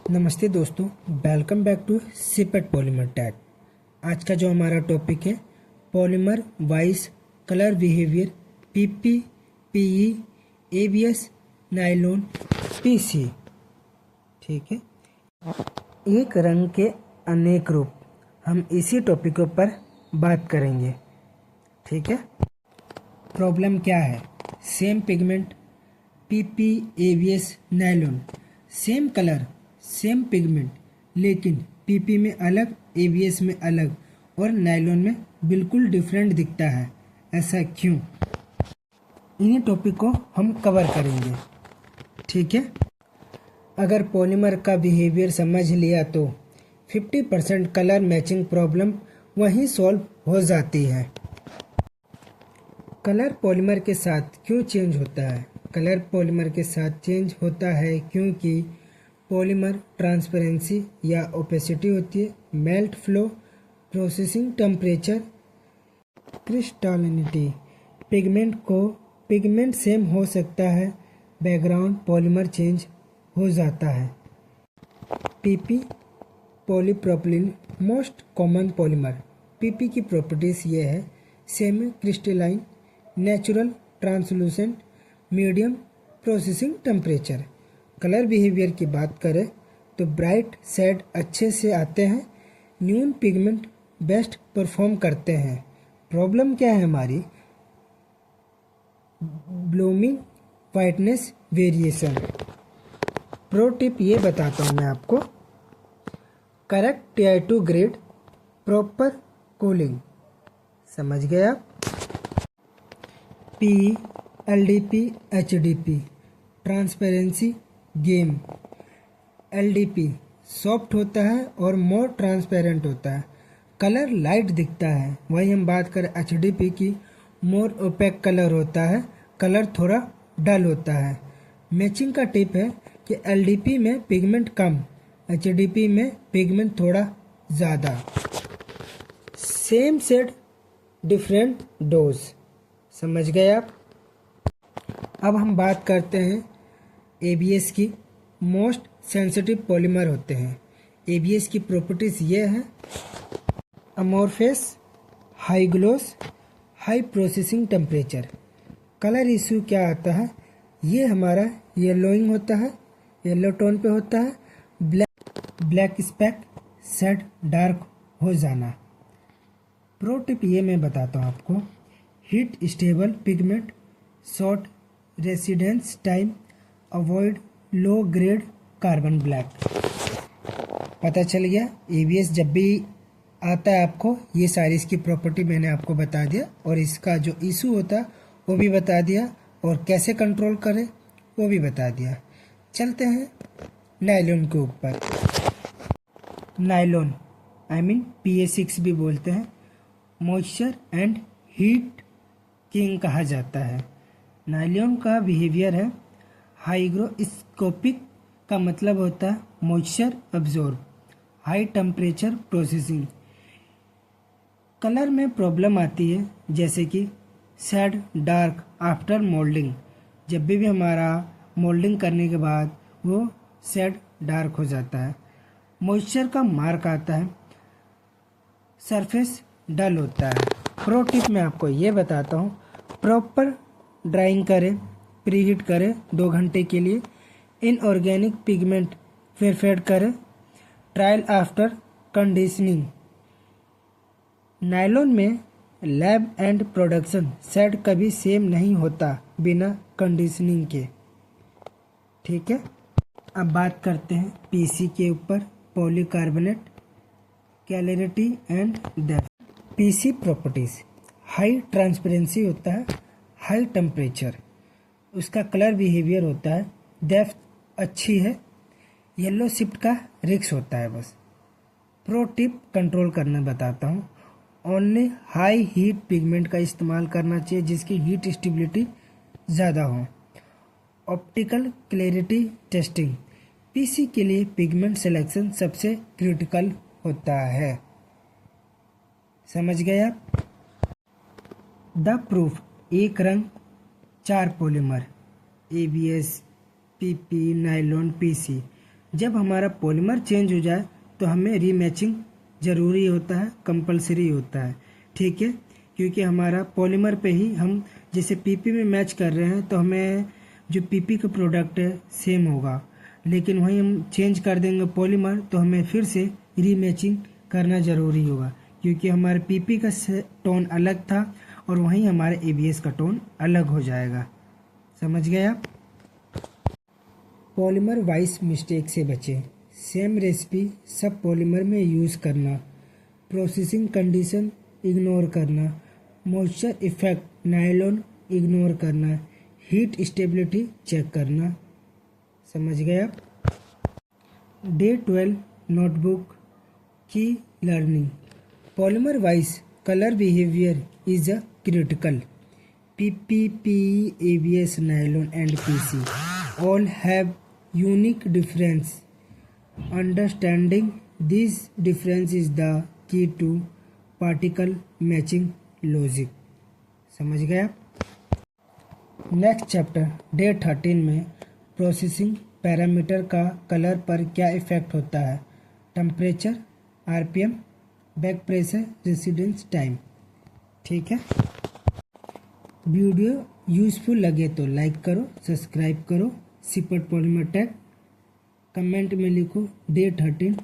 नमस्ते दोस्तों, welcome back to CIPET polymer tag. आज का जो हमारा टॉपिक है polymer wise colour behaviour PP, PE, ABS, nylon, PC. ठीक है, एक रंग के अनेक रूप, हम इसी टॉपिकों पर बात करेंगे। ठीक है, प्रॉब्लम क्या है? Same pigment PP, ABS, nylon, same colour same pigment, लेकिन पीपी में अलग, एबीएस में अलग और नायलॉन में बिल्कुल डिफरेंट दिखता है। ऐसा क्यों? इन्हीं टॉपिक को हम कवर करेंगे। ठीक है, अगर पॉलीमर का बिहेवियर समझ लिया तो 50% कलर मैचिंग प्रॉब्लम वहीं सॉल्व हो जाती है। कलर पॉलीमर के साथ क्यों चेंज होता है? कलर पॉलीमर के साथ चेंज होता है क्योंकि पॉलीमर ट्रांसपेरेंसी या ओपेसिटी होती है, melt flow, processing temperature, crystallinity. Pigment same हो सकता है, बैकग्राउंड पॉलीमर चेंज हो जाता है। PP polypropylene most common polymer. PP की प्रॉपर्टीज ये है: semi crystalline, natural, translucent, medium, processing temperature. Colour behaviour की बात करें तो ब्राइट शेड अच्छे से आते हैं, न्यून पिगमेंट बेस्ट परफॉर्म करते हैं। प्रॉब्लम क्या है हमारी? Blooming, whiteness, variation. Pro tip ये बताता हूँ मैं आपको: correct TI2 grade, proper cooling. समझ गए आप? P, LDP, HDP, transparency game. LDP soft होता है और मोर ट्रांसपेरेंट होता है, कलर लाइट दिखता है। वहीं हम बात करें HDP की, मोर ओपेक कलर होता है, कलर थोड़ा डल होता है। मैचिंग का टिप है कि LDP में पिगमेंट कम, HDP में पिगमेंट थोड़ा ज़्यादा। Same shade different dose. समझ गए आप? अब हम बात करते हैं एबीएस की। मोस्ट सेंसिटिव पॉलीमर होते हैं। एबीएस की प्रॉपर्टीज ये है: amorphous, high gloss, high processing temperature. Colour issue क्या आता है? ये हमारा येलोइंग होता है, येलो टोन पे होता है। ब्लैक स्पैक, शेड डार्क हो जाना। प्रो टिप ये मैं बताता हूँ आपको: heat stable pigment, short residence time, avoid low grade carbon black. पता चल गया? एबीएस जब भी आता है आपको, ये सारी इसकी प्रॉपर्टी मैंने आपको बता दिया और इसका जो इशू होता है वो भी बता दिया और कैसे कंट्रोल करें वो भी बता दिया। चलते हैं नायलॉन के ऊपर। नायलॉन PA6 भी बोलते हैं, मॉइस्चर एंड हीट किंग कहा जाता है। नायलॉन का बिहेवियर है हाइग्रोस्कोपिक, का मतलब होता है moisture absorb, high temperature processing. Colour में प्रॉब्लम आती है जैसे कि शेड डार्क आफ्टर मोल्डिंग। जब भी हमारा मोल्डिंग करने के बाद वो शेड डार्क हो जाता है। मॉइस्चर का मार्क आता है, सरफेस डल होता है। प्रो टिप मैं आपको ये बताता हूँ: प्रॉपर ड्राइंग करें, प्रीहीट करें 2 घंटे के लिए, इनऑर्गेनिक पिगमेंट फिर फेड करें, ट्रायल आफ्टर कंडीशनिंग। नायलॉन में लैब एंड प्रोडक्शन शेड कभी सेम नहीं होता बिना कंडीशनिंग के। ठीक है, अब बात करते हैं पीसी के ऊपर: polycarbonate, clarity and depth. PC properties: high transparency होता है, हाई टेम्परेचर, उसका कलर बिहेवियर होता है, डेप्थ अच्छी है, येलो शिफ्ट का रिस्क होता है बस। प्रो टिप कंट्रोल करना बताता हूँ: ओनली हाई हीट पिगमेंट का इस्तेमाल करना चाहिए जिसकी हीट स्टेबिलिटी ज़्यादा हो। ऑप्टिकल क्लैरिटी टेस्टिंग: पीसी के लिए पिगमेंट सिलेक्शन सबसे क्रिटिकल होता है। समझ गए आप? द प्रूफ: एक रंग 4 polymer, ABS, PP, nylon, PC. जब हमारा पॉलीमर चेंज हो जाए तो हमें रीमैचिंग ज़रूरी होता है, कंपलसरी होता है, ठीक है। क्योंकि हमारा पॉलीमर पे ही हम जैसे पीपी में मैच कर रहे हैं तो हमें जो पीपी का प्रोडक्ट है सेम होगा, लेकिन वहीं हम चेंज कर देंगे पॉलीमर तो हमें फिर से रीमैचिंग करना ज़रूरी होगा, क्योंकि हमारे पीपी का टोन अलग था और वहीं हमारे एबीएस का टोन अलग हो जाएगा। समझ गए आप। पॉलीमर वाइज मिस्टेक से बचें। सेम रेसिपी सब पॉलीमर में यूज़ करना, प्रोसेसिंग कंडीशन इग्नोर करना, मॉइस्चर इफेक्ट नायलॉन इग्नोर करना, हीट स्टेबिलिटी चेक करना। समझ गए आप। डे 12 नोटबुक की learning. Polymer wise colour behaviour is a critical. PPP, ABS, nylon and PC all have unique difference. Understanding this difference is the key to particle matching logic. समझ गए आप। Next chapter day 13 में processing parameter का colour पर क्या effect होता है, temperature, RPM, back pressure, residence time, ठीक है। वीडियो यूज़फुल लगे तो लाइक करो, सब्सक्राइब करो। सीपट पॉलीमर टेक। कमेंट में लिखो डे 13